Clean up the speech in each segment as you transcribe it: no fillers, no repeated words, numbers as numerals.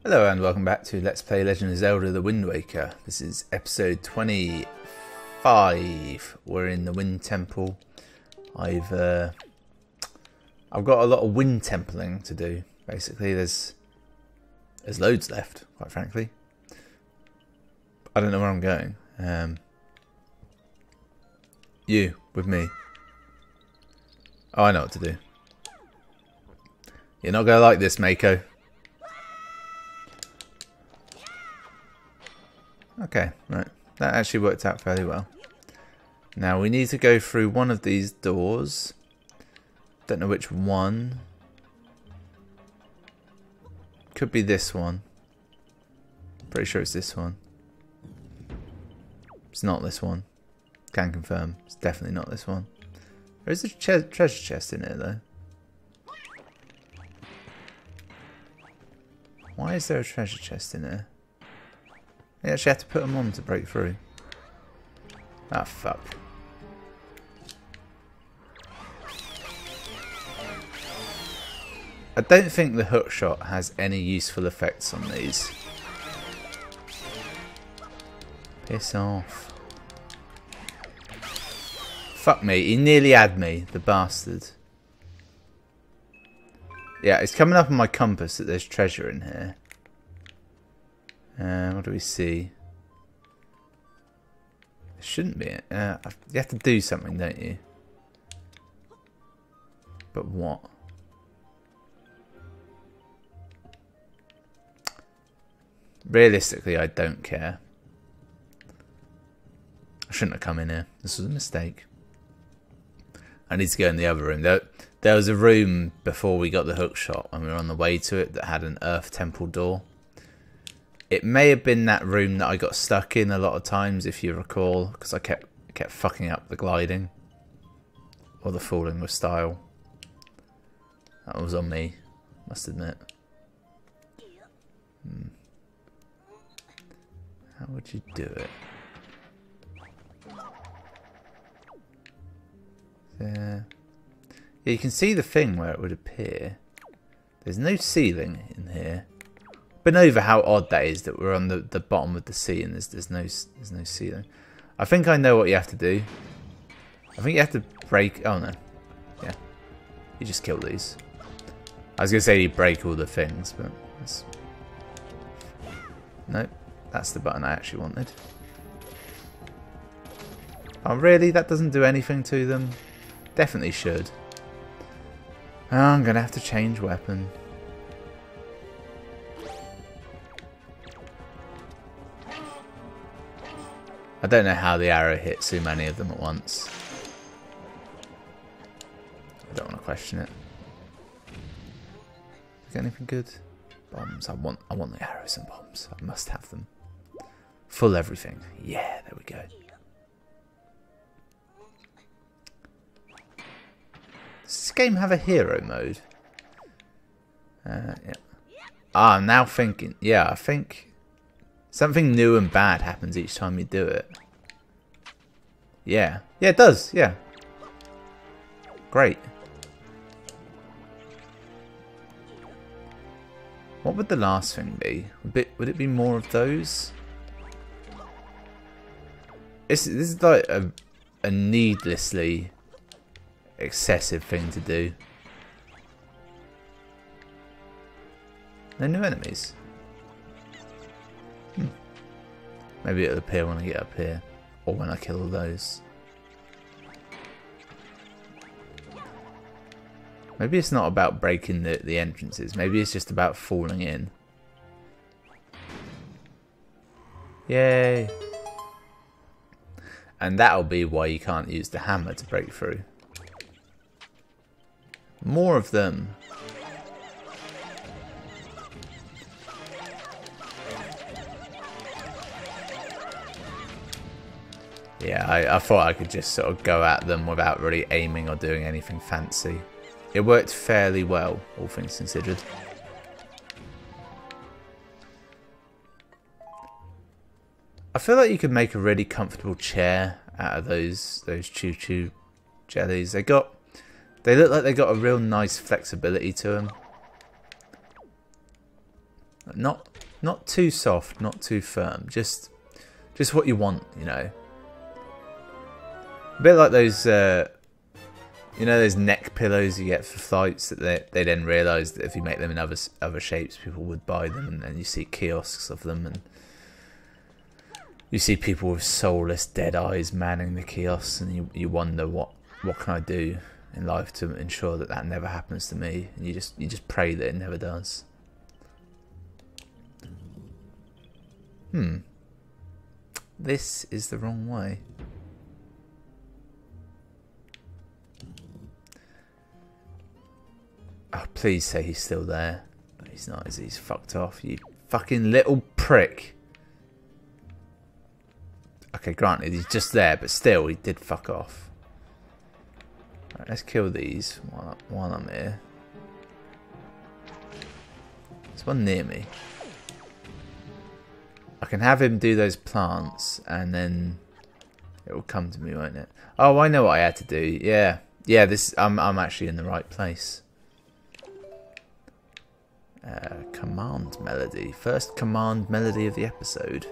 Hello and welcome back to Let's Play Legend of Zelda The Wind Waker. This is episode 25. We're in the Wind Temple. I've got a lot of wind templing to do. Basically, there's loads left, quite frankly. I don't know where I'm going. You with me. Oh, I know what to do. You're not gonna like this, Mako. Okay, right. That actually worked out fairly well. Now we need to go through one of these doors. Don't know which one. Could be this one. Pretty sure it's this one. It's not this one. Can confirm. It's definitely not this one. There is a treasure chest in here though. Why is there a treasure chest in here? You actually have to put them on to break through. Ah, fuck. I don't think the hook shot has any useful effects on these. Piss off. Fuck me, he nearly had me, the bastard. Yeah, it's coming up on my compass that there's treasure in here. What do we see? There shouldn't be. You have to do something, don't you? But what? Realistically, I don't care. I shouldn't have come in here. This was a mistake. I need to go in the other room. There was a room before we got the hook shot when we were on the way to it that had an earth temple door. It may have been that room that I got stuck in a lot of times, if you recall, because I kept fucking up the gliding or the falling with style. That was on me, must admit. How would you do it? There. Yeah, you can see the thing where it would appear. There's no ceiling in here. Been over how odd that is that we're on the bottom of the sea and there's no ceiling. I think I know what you have to do. I think you have to break. Oh no, yeah, you just kill these. I was gonna say you break all the things, but that's... nope, that's the button I actually wanted. Oh really? That doesn't do anything to them. Definitely should. Oh, I'm gonna have to change weapon. I don't know how the arrow hit so many of them at once. I don't want to question it. Got anything good? Bombs. I want the arrows and bombs. I must have them. Full everything. Yeah, there we go. Does this game have a hero mode? Yeah. Ah, I'm now thinking. Yeah, I think something new and bad happens each time you do it. Yeah. Yeah, it does. Yeah. Great. What would the last thing be? Would it be more of those? This is like a needlessly excessive thing to do. No new enemies. Maybe it'll appear when I get up here, or when I kill all those. Maybe it's not about breaking the entrances. Maybe it's just about falling in. Yay! And that'll be why you can't use the hammer to break through. More of them. Yeah, I thought I could just sort of go at them without really aiming or doing anything fancy. It worked fairly well, all things considered. I feel like you could make a really comfortable chair out of those choo-choo jellies. They look like they got a real nice flexibility to them. Not Not too soft, not too firm. Just what you want, you know. A bit like those, you know, those neck pillows you get for flights that they then realise that if you make them in other shapes, people would buy them, and then you see kiosks of them, and you see people with soulless dead eyes manning the kiosks, and you wonder what can I do in life to ensure that that never happens to me, and you just pray that it never does. This is the wrong way. Oh, please say he's still there. But he's not, is he? He's fucked off, you fucking little prick. Okay, granted, he's just there, but still, he did fuck off. Right, let's kill these while I'm here. There's one near me. I can have him do those plants, and then it will come to me, won't it? Oh, I know what I had to do. Yeah, yeah. I'm actually in the right place. Command melody. First command melody of the episode.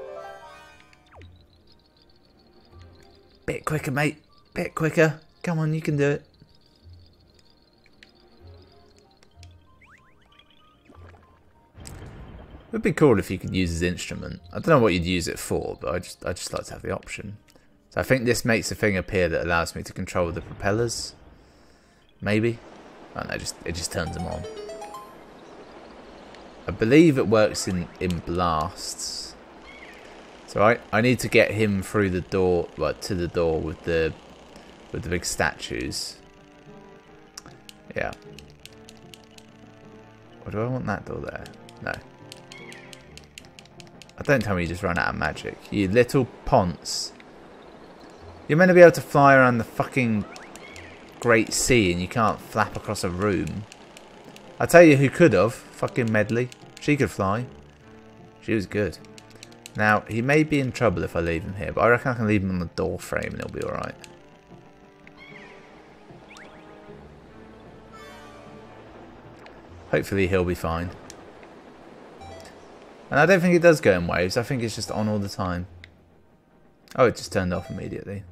Bit quicker, mate. Bit quicker. Come on, you can do it. It would be cool if you could use his instrument. I don't know what you'd use it for, but I just like to have the option. So I think this makes a thing appear that allows me to control the propellers. Maybe. Oh no, it just turns them on. I believe it works in blasts. So I need to get him through the door, well, to the door with the big statues. Yeah. Or do I want that door there? No. Don't tell me you just run out of magic. You little ponce. You're meant to be able to fly around the fucking Great Sea and you can't flap across a room. I tell you who could have. Fucking Medley. She could fly. She was good. Now, he may be in trouble if I leave him here, but I reckon I can leave him on the door frame and he'll be alright. Hopefully he'll be fine. And I don't think it does go in waves. I think it's just on all the time. Oh, it just turned off immediately.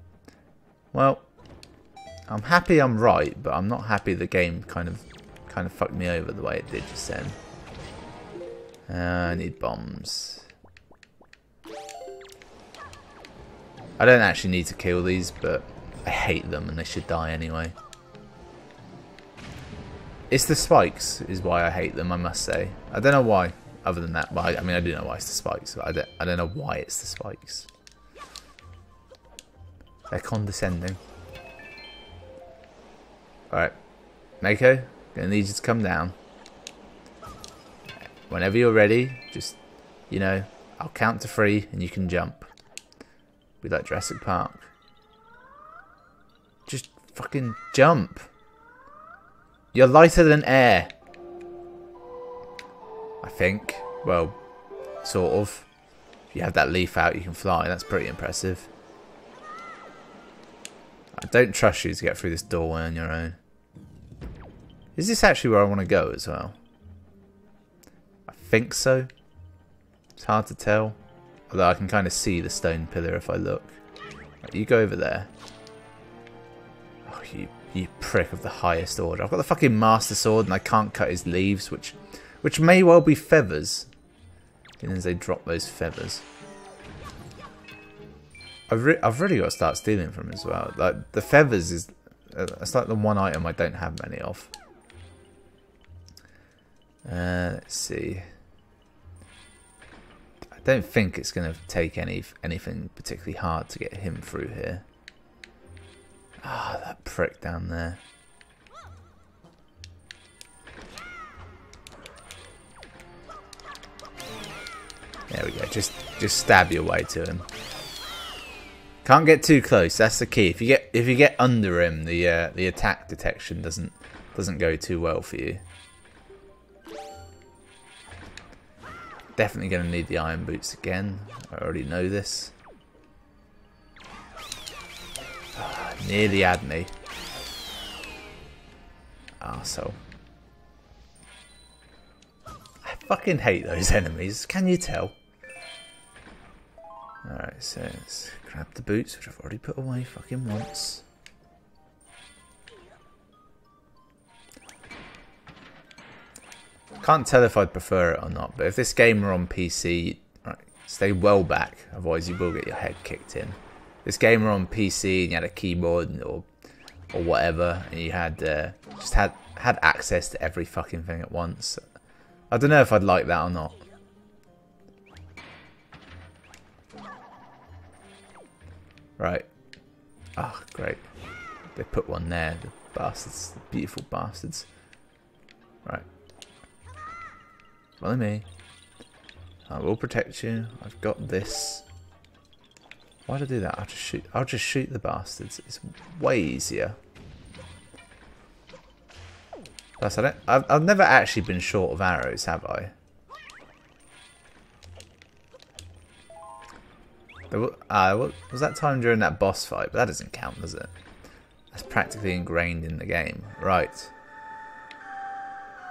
Well, I'm happy I'm right, but I'm not happy the game kind of fucked me over the way it did just then. I need bombs. I don't actually need to kill these, but I hate them and they should die anyway. It's the spikes is why I hate them, I must say. I don't know why. Other than that, but I mean, I do know why it's the spikes, but I don't know why it's the spikes. They're condescending. Alright. Mako, gonna need you to come down. Whenever you're ready, just, you know, I'll count to 3 and you can jump. Be like Jurassic Park. Just fucking jump. You're lighter than air. I think. Well, sort of. If you have that leaf out, you can fly. That's pretty impressive. I don't trust you to get through this doorway on your own. Is this actually where I want to go as well? I think so. It's hard to tell. Although I can kind of see the stone pillar if I look. Right, you go over there. Oh, you prick of the highest order. I've got the fucking Master Sword and I can't cut his leaves, which may well be feathers. And as they drop those feathers. I've really got to start stealing from him as well. Like, the feathers is... it's like the one item I don't have many of. Let's see. I don't think it's going to take anything particularly hard to get him through here. Ah, that prick down there. There we go. Just stab your way to him. Can't get too close. That's the key. If you get under him, the attack detection doesn't go too well for you. Definitely going to need the iron boots again. I already know this. Nearly had me. Arsehole. I fucking hate those enemies. Can you tell? Alright, so let's grab the boots, which I've already put away fucking once. Can't tell if I'd prefer it or not, but if this game were on PC, right, stay well back, otherwise you will get your head kicked in. If this game were on PC and you had a keyboard or whatever, and you had just had access to every fucking thing at once, I don't know if I'd like that or not. Right. Oh, great. They put one there, the bastards, the beautiful bastards. Right. Follow me. I will protect you. I've got this. Why'd I do that? I'll just shoot the bastards. It's way easier. Plus, I've never actually been short of arrows, have I? Was that time during that boss fight? But that doesn't count, does it? That's practically ingrained in the game. Right.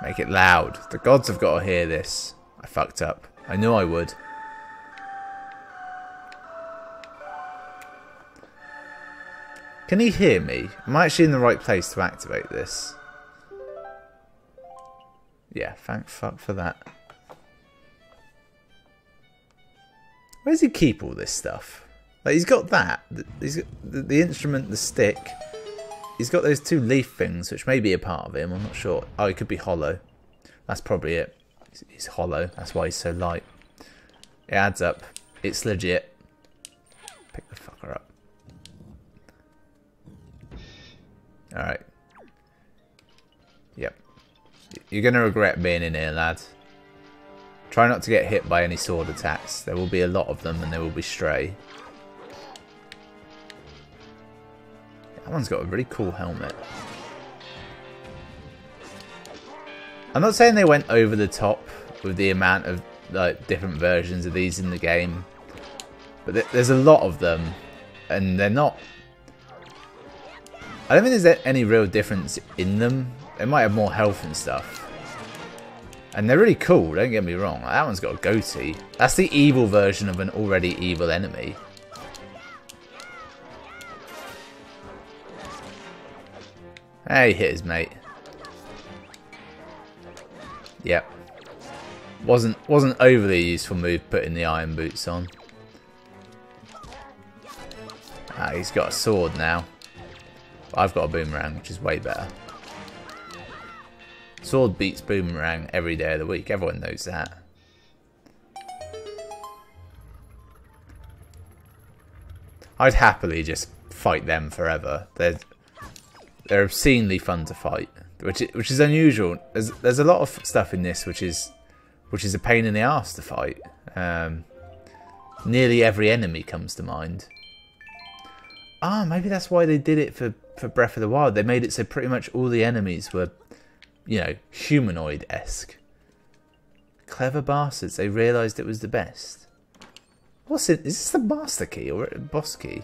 Make it loud. The gods have got to hear this. I fucked up. I knew I would. Can he hear me? Am I actually in the right place to activate this? Yeah, thank fuck for that. Where does he keep all this stuff? Like, he's got that. He's got the instrument, the stick. He's got those two leaf things, which may be a part of him. I'm not sure. Oh, he could be hollow. That's probably it. He's hollow. That's why he's so light. It adds up. It's legit. Pick the fucker up. Alright. Yep. You're going to regret being in here, lad. Try not to get hit by any sword attacks. There will be a lot of them and they will be stray. That one's got a really cool helmet. I'm not saying they went over the top with the amount of like different versions of these in the game, but there's a lot of them, and they're not. I don't think there's any real difference in them. They might have more health and stuff, and they're really cool. Don't get me wrong. That one's got a goatee. That's the evil version of an already evil enemy. Hey, hit his mate. Yep. Wasn't overly useful move putting the iron boots on. Ah, he's got a sword now. I've got a boomerang, which is way better. Sword beats boomerang every day of the week. Everyone knows that. I'd happily just fight them forever. They're obscenely fun to fight, which is unusual. There's a lot of stuff in this which is a pain in the arse to fight. Nearly every enemy comes to mind. Ah, maybe that's why they did it for Breath of the Wild. They made it so pretty much all the enemies were, you know, humanoid-esque. Clever bastards. They realised it was the best. What's it? Is this the master key or a boss key?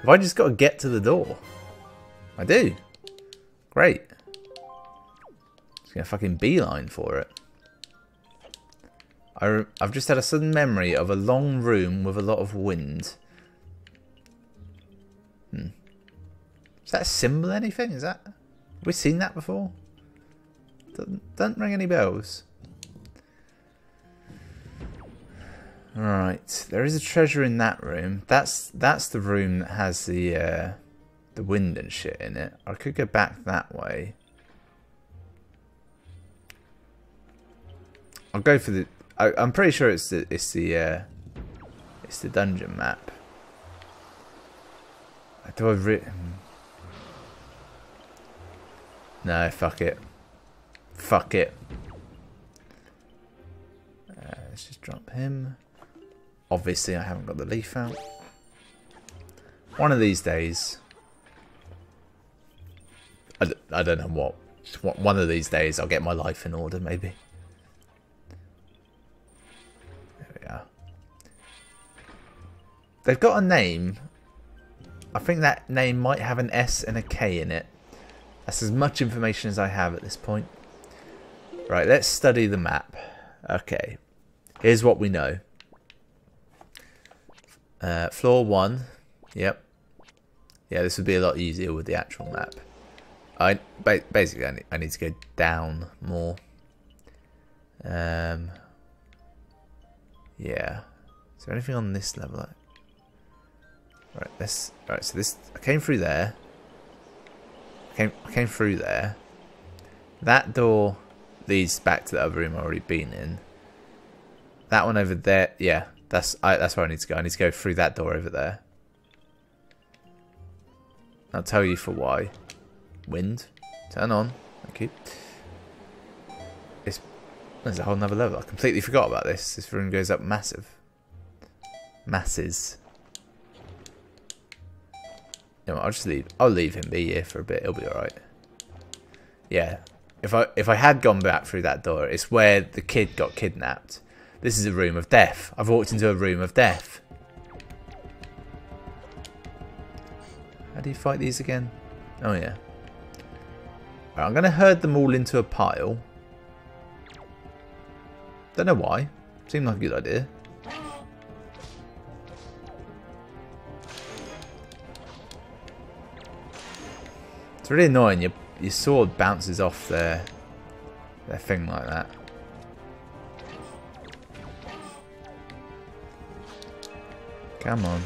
Have I just got to get to the door? I do. Great. Just gonna fucking beeline for it. I've just had a sudden memory of a long room with a lot of wind. Is that a symbol anything? Is that... Have we seen that before? Doesn't ring any bells. Right, there is a treasure in that room. That's the room that has the wind and shit in it. I could go back that way. I'll go for the. I'm pretty sure it's the dungeon map. Do I No, fuck it. Fuck it. Let's just drop him. Obviously, I haven't got the leaf out. One of these days, I don't know what. One of these days, I'll get my life in order, maybe. There we are. They've got a name. I think that name might have an S and a K in it. That's as much information as I have at this point. Right, let's study the map. Okay, here's what we know. Floor 1. Yep. Yeah, this would be a lot easier with the actual map. Basically, I need to go down more. Yeah. Is there anything on this level? Right, so this... I came through there. I came through there. That door leads back to the other room I've already been in. That one over there... Yeah, that's where I need to go. I need to go through that door over there. I'll tell you for why. Wind. Turn on. Thank you. There's a whole nother level. I completely forgot about this. This room goes up massive. Masses. You know, I'll just leave. I'll leave him be here for a bit. He'll be alright. Yeah. If I had gone back through that door, it's where the kid got kidnapped. This is a room of death. I've walked into a room of death. How do you fight these again? Oh yeah. Right, I'm going to herd them all into a pile. Don't know why. Seemed like a good idea. It's really annoying. Your sword bounces off their thing like that. Come on.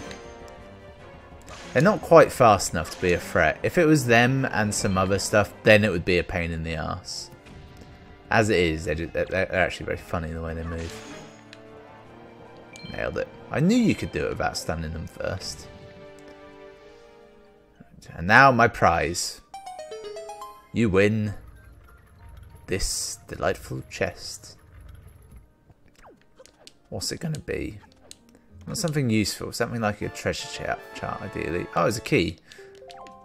They're not quite fast enough to be a threat. If it was them and some other stuff, then it would be a pain in the arse. As it is, they're actually very funny the way they move. Nailed it. I knew you could do it without stunning them first. And now my prize. You win this delightful chest. What's it going to be? Not something useful. Something like a treasure chart, ideally. Oh, it's a key.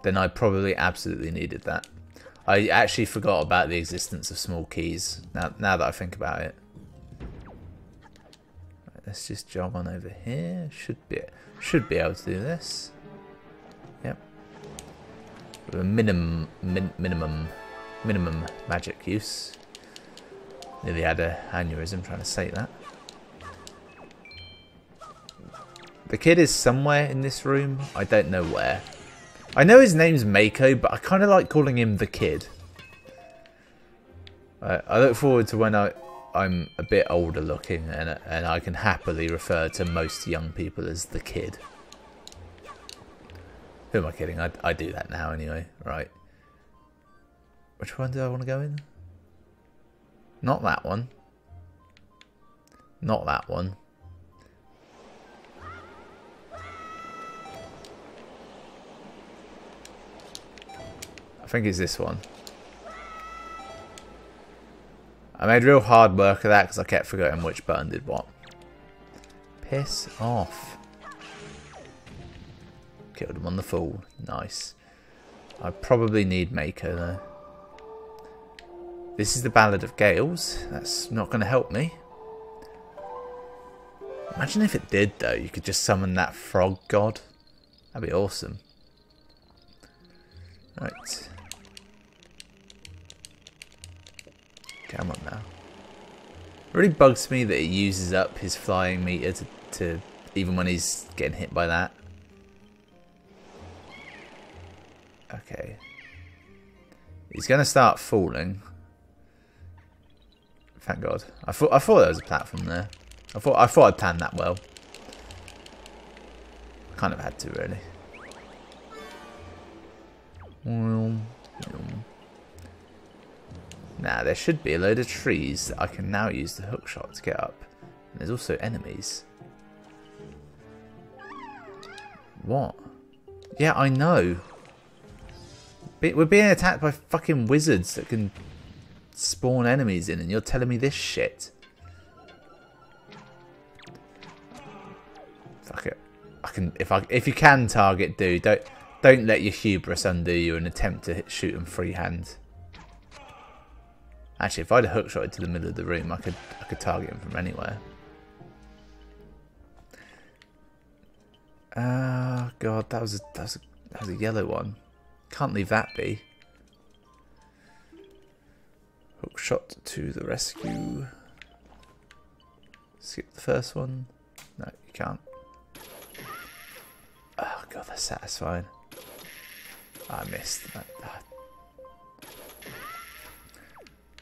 Then I probably absolutely needed that. I actually forgot about the existence of small keys. Now that I think about it. Right, let's just jog on over here. Should be able to do this. Yep. With a minimum magic use. Nearly had a aneurysm trying to say that. The kid is somewhere in this room. I don't know where. I know his name's Mako, but I kind of like calling him the kid. I look forward to when I'm a bit older looking and I can happily refer to most young people as the kid. Who am I kidding? I do that now anyway. Right. Which one do I want to go in? Not that one. Not that one. I think it's this one. I made real hard work of that because I kept forgetting which button did what. Piss off. Killed him on the fall. Nice. I probably need Mako though. This is the Ballad of Gales. That's not going to help me. Imagine if it did though. You could just summon that frog god. That'd be awesome. Right. Come on now. It really bugs me that it uses up his flying meter to even when he's getting hit by that. Okay. He's going to start falling. Thank God. I thought there was a platform there. I thought I'd planned that well. I kind of had to really. Now there should be a load of trees that I can now use the hookshot to get up. And there's also enemies. What? Yeah, I know. We're being attacked by fucking wizards that can spawn enemies in, and you're telling me this shit. Fuck it. If you can target, dude, don't let your hubris undo you and attempt to shoot them freehand. Actually, if I'd have hookshotted to the middle of the room, I could target him from anywhere. Ah, God, that was a yellow one. Can't leave that be. Hook shot to the rescue. Skip the first one. No, you can't. Oh god, that's satisfying. I missed.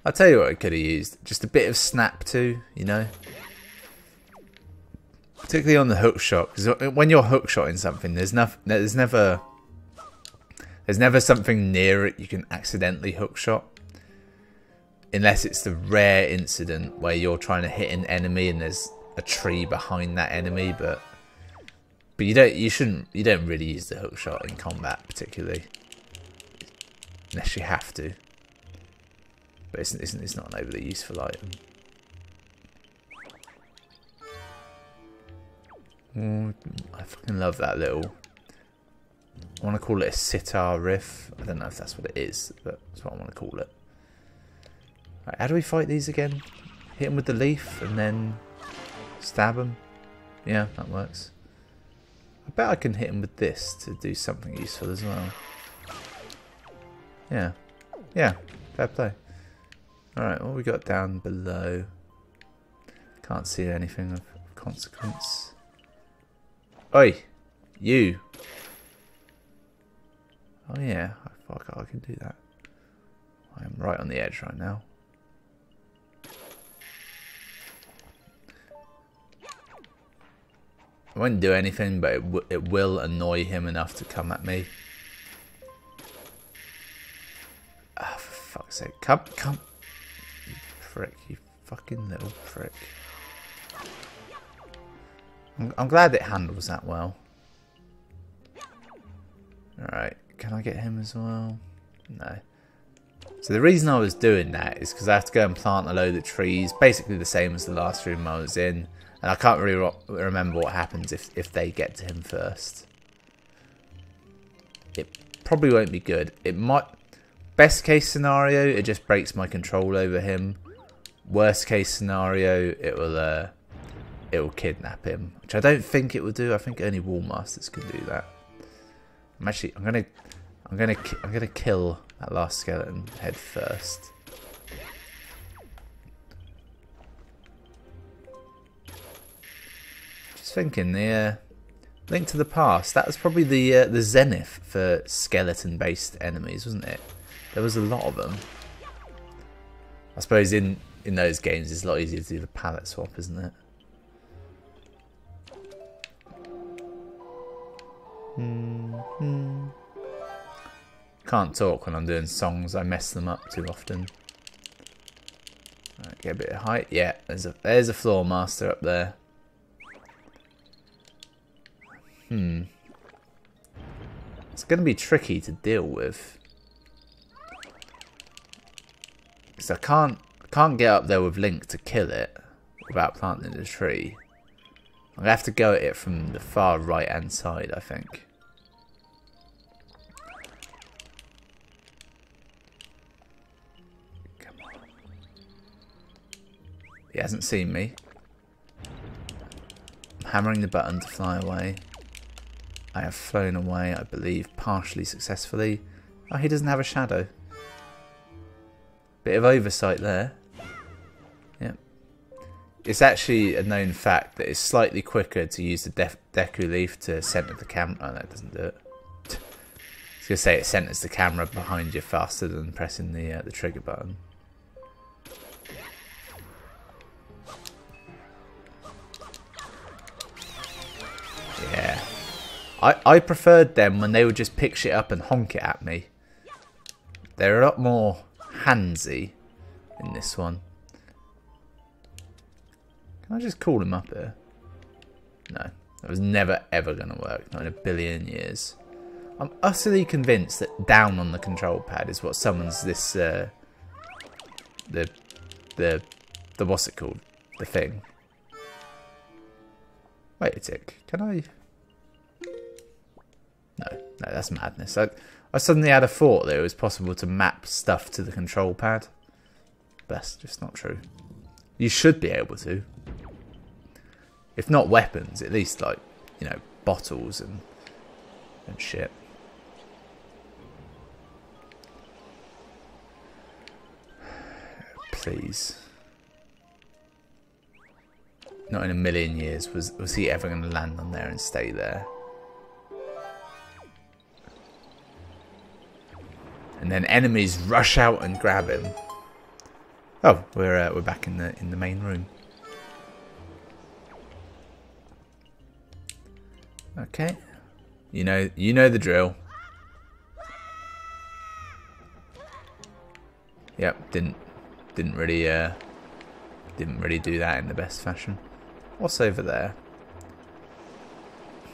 I'll tell you what I could have used. Just a bit of snap too, you know? Particularly on the hook shot. Because when you're hook shotting something, there's never something near it you can accidentally hook shot. Unless it's the rare incident where you're trying to hit an enemy and there's a tree behind that enemy, but you don't really use the hook shot in combat particularly. Unless you have to. But it's not an overly useful item. I fucking love that little... I want to call it a sitar riff. I don't know if that's what it is, but that's what I want to call it. Right, how do we fight these again? Hit them with the leaf and then stab them? Yeah, that works. I bet I can hit them with this to do something useful as well. Yeah. Yeah, fair play. Alright, what we got down below? Can't see anything of consequence. Oi! You! Oh yeah, I can do that. I am right on the edge right now. I won't do anything, but it will annoy him enough to come at me. Ah, oh, for fuck's sake. Come. You prick, you fucking little prick. I'm glad it handles that well. Alright, can I get him as well? No. So the reason I was doing that is because I have to go and plant a load of trees, basically the same as the last room I was in. And I can't really remember what happens if they get to him first. It probably won't be good. It might... Best case scenario, it just breaks my control over him. Worst case scenario, it will kidnap him, which I don't think it will do. I think only Wall Masters can do that. I'm gonna kill that last skeleton head first. Just thinking, the Link to the Past, that was probably the zenith for skeleton-based enemies, wasn't it? There was a lot of them. I suppose in those games it's a lot easier to do the palette swap, isn't it? Can't talk when I'm doing songs. I mess them up too often. Right, get a bit of height. Yeah, there's a floor master up there. It's going to be tricky to deal with. Because I can't get up there with Link to kill it without planting the tree. I'm going to have to go at it from the far right hand side, I think. Come on. He hasn't seen me. I'm hammering the button to fly away. I have flown away, I believe, partially successfully. Oh, he doesn't have a shadow. Bit of oversight there. Yep. It's actually a known fact that it's slightly quicker to use the Deku Leaf to center the camera. Oh, no, it doesn't do it. I was going to say it centers the camera behind you faster than pressing the trigger button. Yeah. I preferred them when they would just pick shit up and honk it at me. They're a lot more handsy in this one. Can I just call him up here? No. That was never ever going to work. Not in a billion years. I'm utterly convinced that down on the control pad is what summons this... the what's it called? The thing. Wait a tick. Can I... No, that's madness. I suddenly had a thought that it was possible to map stuff to the control pad. But that's just not true. You should be able to. If not weapons, at least like, you know, bottles and shit. please. Not in a million years was he ever going to land on there and stay there. And then enemies rush out and grab him. Oh, we're back in the main room. Okay, you know the drill. Yep, didn't really do that in the best fashion. What's over there?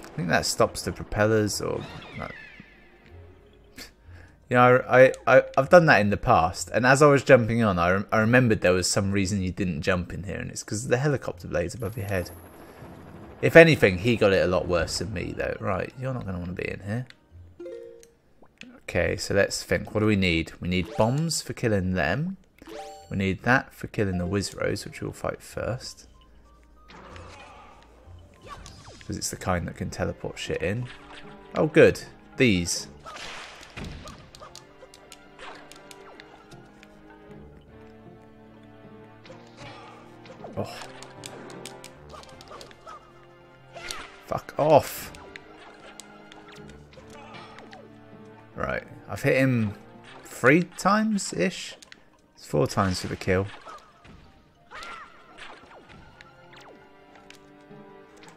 I think that stops the propellers, or no. You know, I've done that in the past, and as I was jumping on, I remembered there was some reason you didn't jump in here, and it's because of the helicopter blades above your head. If anything, he got it a lot worse than me, though. Right, you're not going to want to be in here. Okay, so let's think. What do we need? We need bombs for killing them. We need that for killing the Wizros, which we'll fight first. Because it's the kind that can teleport shit in. Oh, good. These. Oh. Fuck off. Right. I've hit him 3 times-ish. It's 4 times for the kill.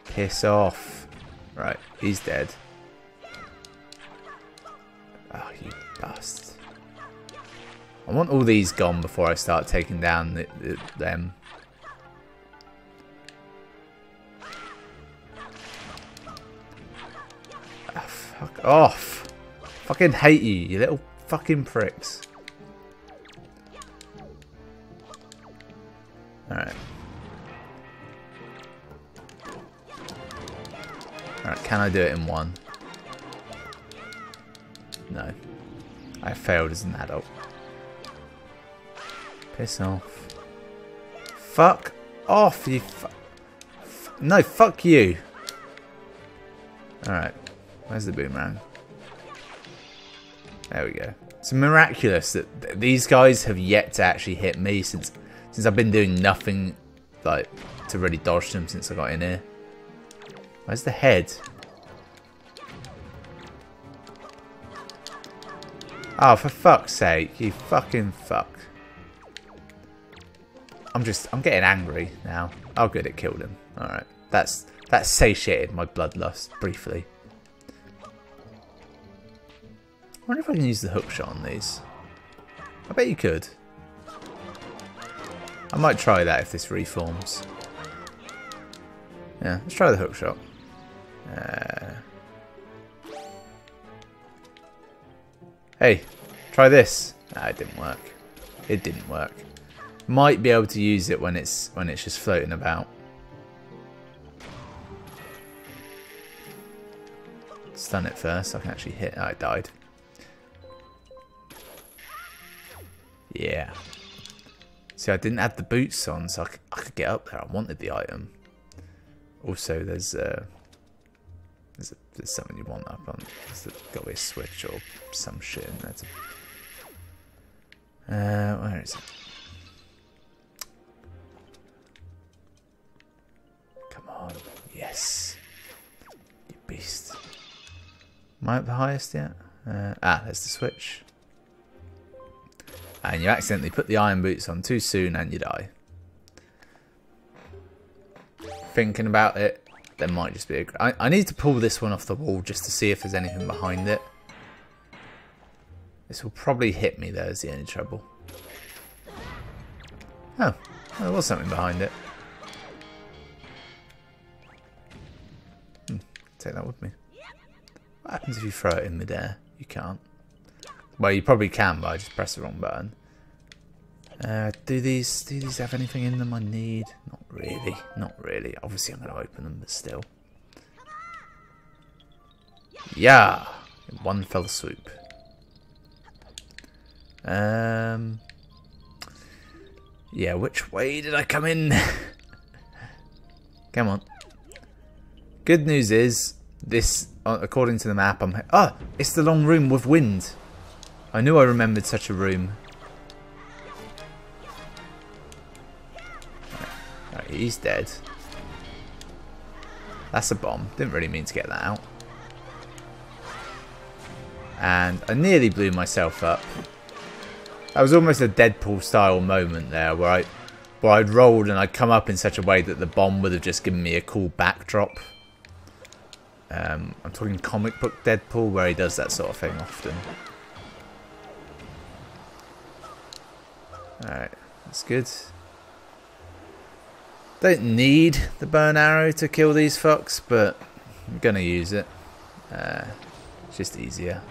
Piss off. Right. He's dead. Oh, you bastard. I want all these gone before I start taking down them. Fuck off. Fucking hate you, you little fucking pricks. Alright. Alright, can I do it in 1? No. I failed as an adult. Piss off. Fuck off, you no, fuck you. Alright. Where's the boomerang? There we go. It's miraculous that these guys have yet to actually hit me since I've been doing nothing like to really dodge them since I got in here. Where's the head? Oh, for fuck's sake, you fucking fuck. I'm getting angry now. Oh good, it killed him. Alright. That satiated my bloodlust briefly. I wonder if I can use the hook shot on these. I bet you could. I might try that if this reforms. Yeah, let's try the hook shot. Hey, try this. Nah, it didn't work. It didn't work. Might be able to use it when it's just floating about. Stun it first. I can actually hit. Oh, it died. Yeah. See, I didn't have the boots on, so I could get up there. I wanted the item. Also, there's something you want up on. There's got to be a switch or some shit in there. Where is it? Come on. Yes. You beast. Am I at the highest yet? There's the switch. And you accidentally put the iron boots on too soon and you die. Thinking about it, there might just be I need to pull this one off the wall just to see if there's anything behind it. This will probably hit me, there's the only trouble. Oh, there was something behind it. Take that with me. What happens if you throw it in midair? You can't. Well, you probably can, but I just pressed the wrong button. Do these have anything in them I need? Not really. Not really. Obviously, I'm going to open them, but still. Yeah! In one fell swoop. Yeah, which way did I come in? Come on. Good news is, this, according to the map, it's the long room with wind. I knew I remembered such a room. He's dead. That's a bomb. Didn't really mean to get that out. And I nearly blew myself up. That was almost a Deadpool style moment there where I'd rolled and I'd come up in such a way that the bomb would have just given me a cool backdrop. I'm talking comic book Deadpool where he does that sort of thing often. Alright, that's good. Don't need the burn arrow to kill these fucks, but I'm gonna use it. It's just easier.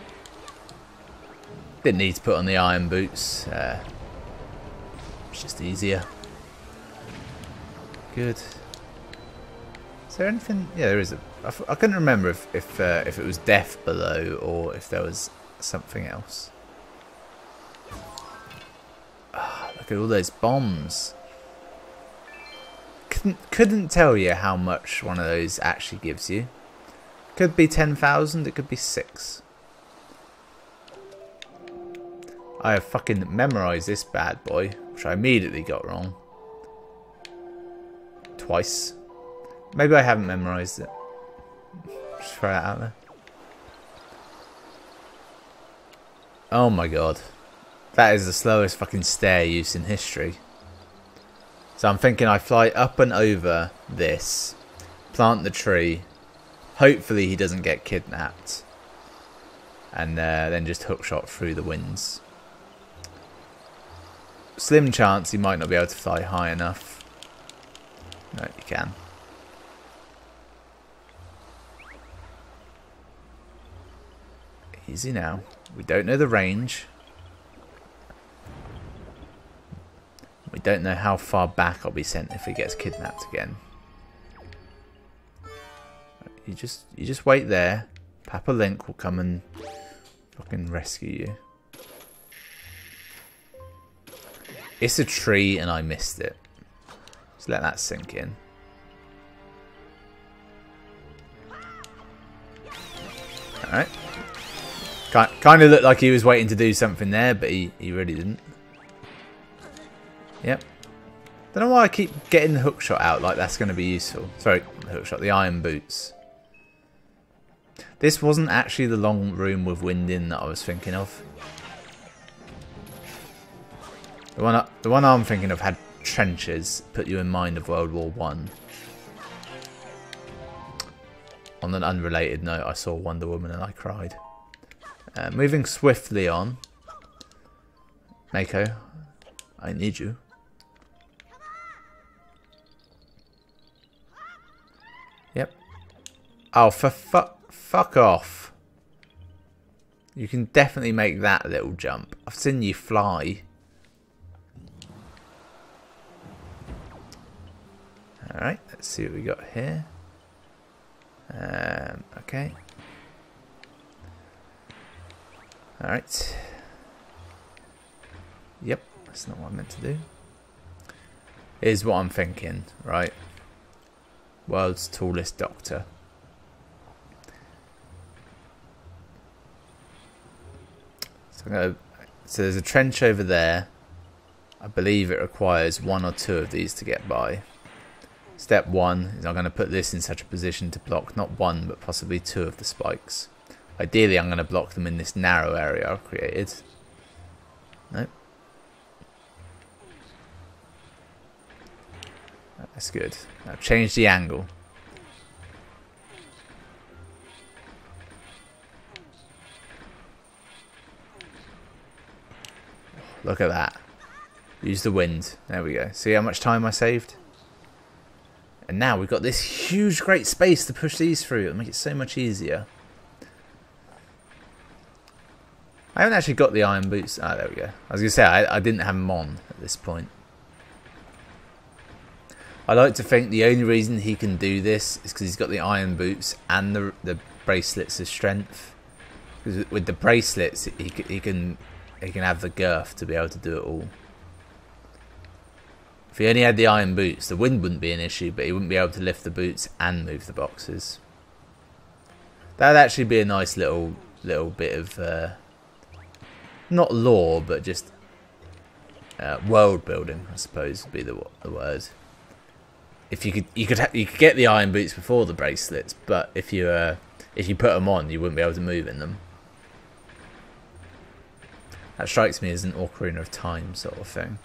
Didn't need to put on the iron boots. It's just easier. Good. Is there anything? Yeah, there is. I couldn't remember if it was death below or if there was something else. Oh, look at all those bombs. Couldn't tell you how much one of those actually gives you. Could be 10,000. It could be 6. I have fucking memorised this bad boy, which I immediately got wrong. Twice. Maybe I haven't memorised it. Just throw that out there. Oh my god. That is the slowest fucking stair use in history. So I'm thinking I fly up and over this, plant the tree, hopefully he doesn't get kidnapped, and then just hookshot through the winds. Slim chance he might not be able to fly high enough. No, you can. Easy now. We don't know the range. We don't know how far back I'll be sent if he gets kidnapped again. You just wait there. Papa Link will come and fucking rescue you. It's a tree and I missed it. Just let that sink in. Alright. Kind of looked like he was waiting to do something there, but he really didn't. Yep. Don't know why I keep getting the hookshot out like that's going to be useful. Sorry, the hookshot, the iron boots. This wasn't actually the long room with wind in that I was thinking of. The one I'm thinking of had trenches, put you in mind of World War One. On an unrelated note, I saw Wonder Woman and I cried. Moving swiftly on. Mako, I need you. Yep. Oh, for fuck off. You can definitely make that little jump. I've seen you fly. Alright, let's see what we got here. Okay. Alright. Yep, that's not what I meant to do. Here's what I'm thinking, right? World's tallest doctor. So there's a trench over there. I believe it requires 1 or 2 of these to get by. Step 1 is I'm going to put this in such a position to block not 1 but possibly 2 of the spikes. Ideally I'm going to block them in this narrow area I've created. Nope. That's good. Now change the angle. Look at that. Use the wind. There we go. See how much time I saved? And now we've got this huge great space to push these through. It'll make it so much easier. I haven't actually got the iron boots. Ah, there we go. I was going to say, I didn't have them on at this point. I like to think the only reason he can do this is because he's got the iron boots and the bracelets of strength. Because with the bracelets, he can have the girth to be able to do it all. If he only had the iron boots, the wind wouldn't be an issue, but he wouldn't be able to lift the boots and move the boxes. That'd actually be a nice little bit of not lore, but just world building, I suppose would be the word. if you could get the iron boots before the bracelets, but if you put them on, you wouldn't be able to move in them. That strikes me as an Ocarina of Time sort of thing.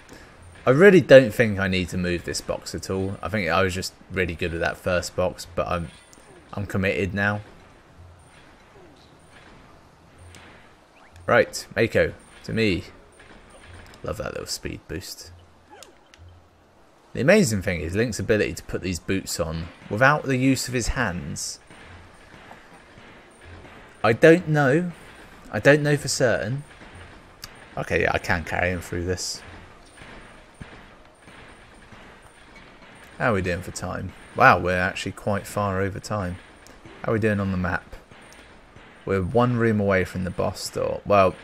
I really don't think I need to move this box at all. I think I was just really good at that first box, but I'm committed now. Right, Mako, to me. Love that little speed boost. The amazing thing is Link's ability to put these boots on without the use of his hands. I don't know. I don't know for certain. Okay, yeah, I can carry him through this. How are we doing for time? Wow, we're actually quite far over time. How are we doing on the map? We're one room away from the boss door. Well,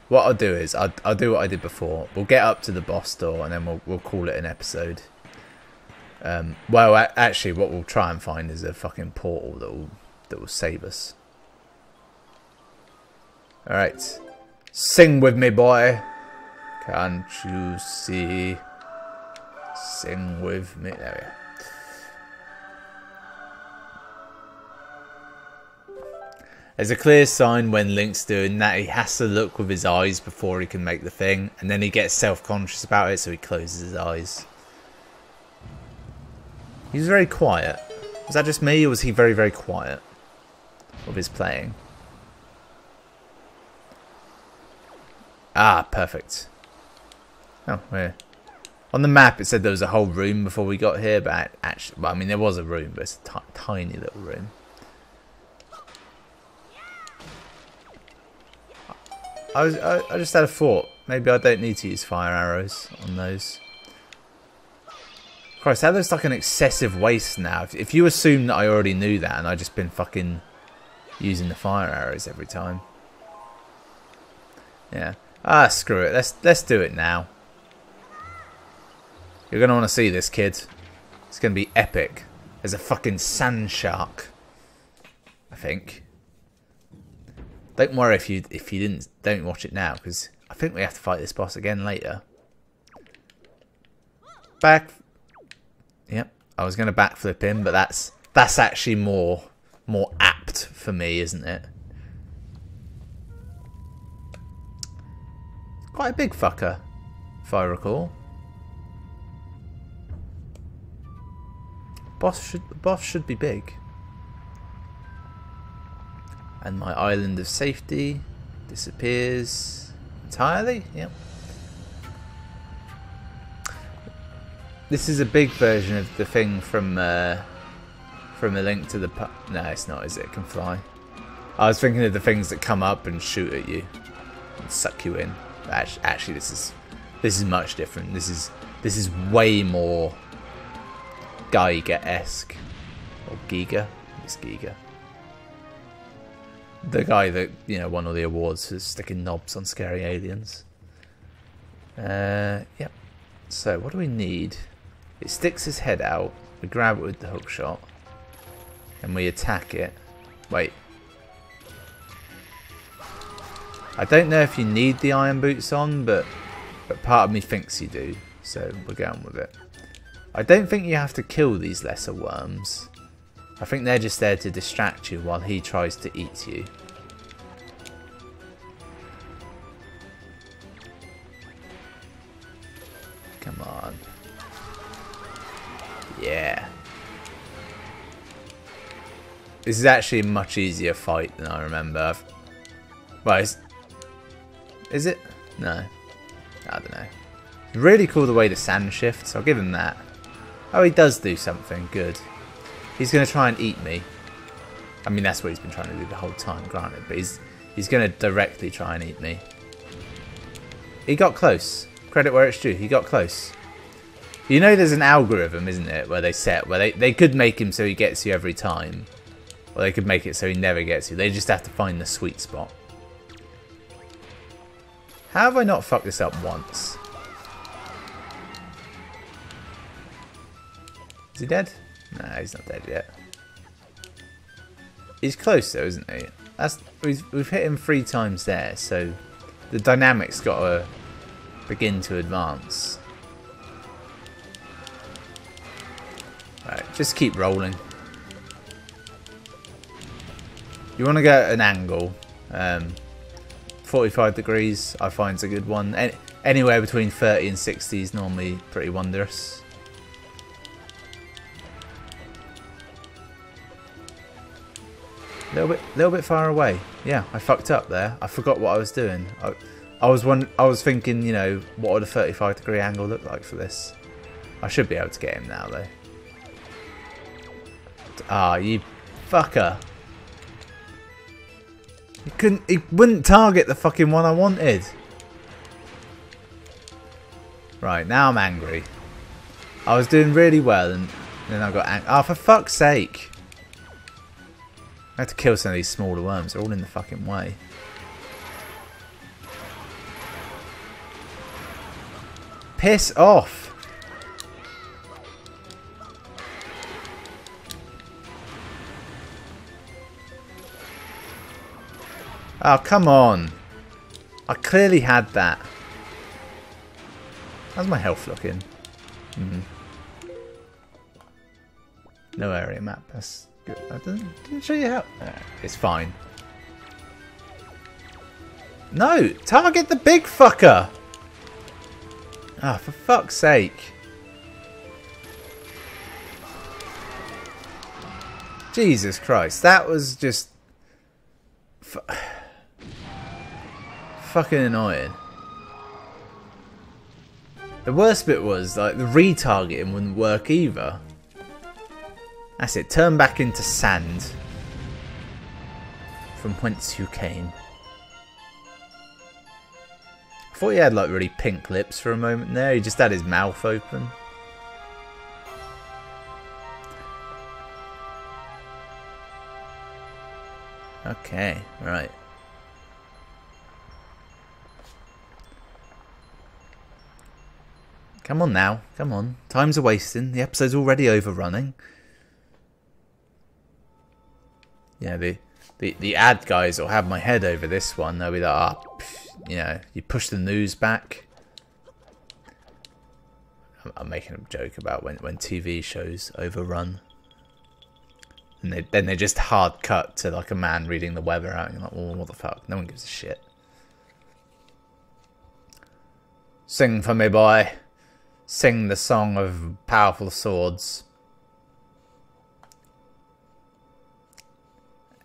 what I'll do is I'll do what I did before. We'll get up to the boss door and then we'll call it an episode. Well, actually, what we'll try and find is a fucking portal that will save us. All right. Sing with me, boy. Can't you see? Sing with me. There we go. There's a clear sign when Link's doing that. He has to look with his eyes before he can make the thing. And then he gets self-conscious about it, so he closes his eyes. He's very quiet. Was that just me, or was he very, very quiet with his playing? Ah, perfect. Oh, where? On the map it said there was a whole room before we got here, but actually, well, I mean, there was a room, but it's a tiny little room. I just had a thought. Maybe I don't need to use fire arrows on those. Christ, that looks like an excessive waste now. If you assume that I already knew that and I just been fucking using the fire arrows every time. Yeah. Ah, screw it. Let's do it now. You're gonna want to see this, kid. It's gonna be epic. There's a fucking sand shark, I think. Don't worry if you don't watch it now, because I think we have to fight this boss again later. Back. Yep. I was gonna backflip him, but that's actually more apt for me, isn't it? Quite a big fucker, if I recall. Boss should be big. And my island of safety disappears entirely. Yep. This is a big version of the thing from A Link to the No, it's not, is it? It can fly. I was thinking of the things that come up and shoot at you and suck you in. Actually, this is much different. This is way more Giga-esque, or Giga. It's Giga. The guy that won all the awards for sticking knobs on scary aliens. Yep. So what do we need? It sticks his head out. We grab it with the hook shot, and we attack it. Wait. I don't know if you need the iron boots on, but part of me thinks you do, so we're going with it. I don't think you have to kill these lesser worms. I think they're just there to distract you while he tries to eat you. Come on. Yeah. This is actually a much easier fight than I remember. Well, is it? No. I don't know. Really cool the way the sand shifts. I'll give him that. Oh, he does do something good. He's going to try and eat me. I mean, that's what he's been trying to do the whole time, granted. But he's going to directly try and eat me. He got close. Credit where it's due. He got close. You know there's an algorithm, isn't it, where they could make him so he gets you every time. Or they could make it so he never gets you. They just have to find the sweet spot. How have I not fucked this up once? Is he dead? No, he's not dead yet. He's close though, isn't he? We've hit him 3 times there, so the dynamics got to begin to advance. Right, just keep rolling. You want to get an angle. 45 degrees I find is a good one. Anywhere between 30 and 60 is normally pretty wondrous. Little bit far away. Yeah, I fucked up there. I forgot what I was doing. I was thinking, you know, what would a 35-degree angle look like for this? I should be able to get him now, though. Ah, you fucker! He wouldn't target the fucking one I wanted. Right, now I'm angry. I was doing really well, and then I got angry. Oh, for fuck's sake! I have to kill some of these smaller worms. They're all in the fucking way. Piss off! Oh, come on. I clearly had that. How's my health looking? No area map. That's good. I didn't show you how. It's fine. No! Target the big fucker! Ah, for fuck's sake. Jesus Christ. That was just... fucking annoying. The worst bit was, like, the retargeting wouldn't work either. That's it. Turn back into sand. From whence you came. I thought he had, like, really pink lips for a moment there. He just had his mouth open. Okay, right. Come on now, come on. Time's a wasting. The episode's already overrunning. Yeah, the ad guys will have my head over this one. They'll be like, oh, you know, you push the news back. I'm making a joke about when TV shows overrun. And then they just hard cut to like a man reading the weather out. And you're like, oh, what the fuck? No one gives a shit. Sing for me, boy. Sing the song of powerful swords.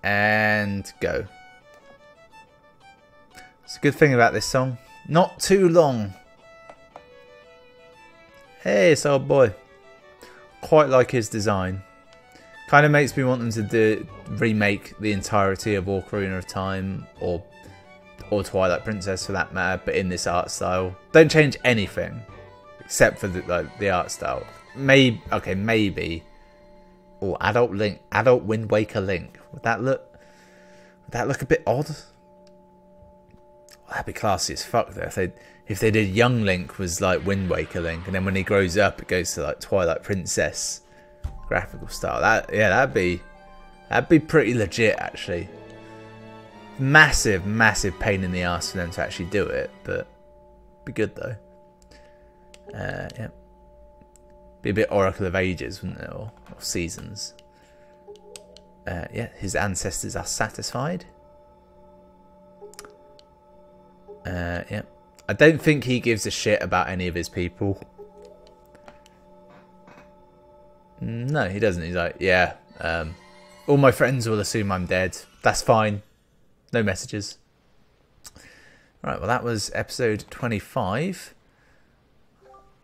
And go. It's a good thing about this song. Not too long. Hey, it's old boy. Quite like his design. Kind of makes me want them to remake the entirety of Ocarina of Time or Twilight Princess for that matter, but in this art style. Don't change anything except for the art style. Maybe or adult Wind Waker Link. Would that look a bit odd? Well, that'd be classy as fuck though. If they did young Link was like Wind Waker Link, and then when he grows up it goes to like Twilight Princess graphical style. That'd be pretty legit actually. Massive pain in the ass for them to actually do it, but be good though. Yeah. Be a bit Oracle of Ages, wouldn't it? Or Seasons. Yeah, his ancestors are satisfied. Yeah. I don't think he gives a shit about any of his people. No, he doesn't. He's like, yeah, all my friends will assume I'm dead. That's fine. No messages. Right, well that was episode 25.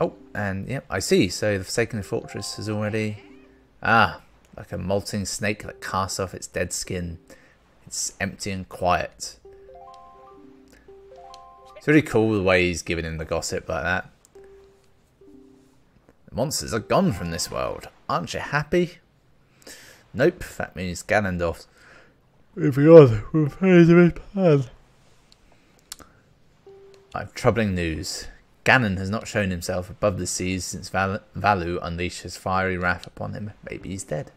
Oh, and yep, I see. So the Forsaken Fortress is already... Ah, like a molting snake that casts off its dead skin. It's empty and quiet. It's really cool the way he's giving him the gossip like that. The monsters are gone from this world. Aren't you happy? Nope, that means Ganondorf. Moving on, we're afraid of his plan. I have troubling news. Ganon has not shown himself above the seas since Valu unleashed his fiery wrath upon him. Maybe he's dead.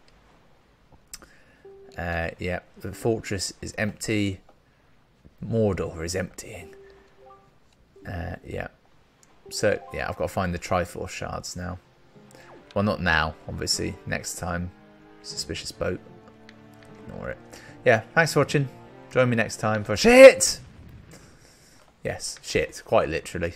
Yeah, the fortress is empty. Mordor is emptying. Yeah. So, yeah, I've got to find the Triforce shards now. Well, not now, obviously. Next time. Suspicious boat. Ignore it. Yeah, thanks for watching. Join me next time for shit! Yes, shit, quite literally.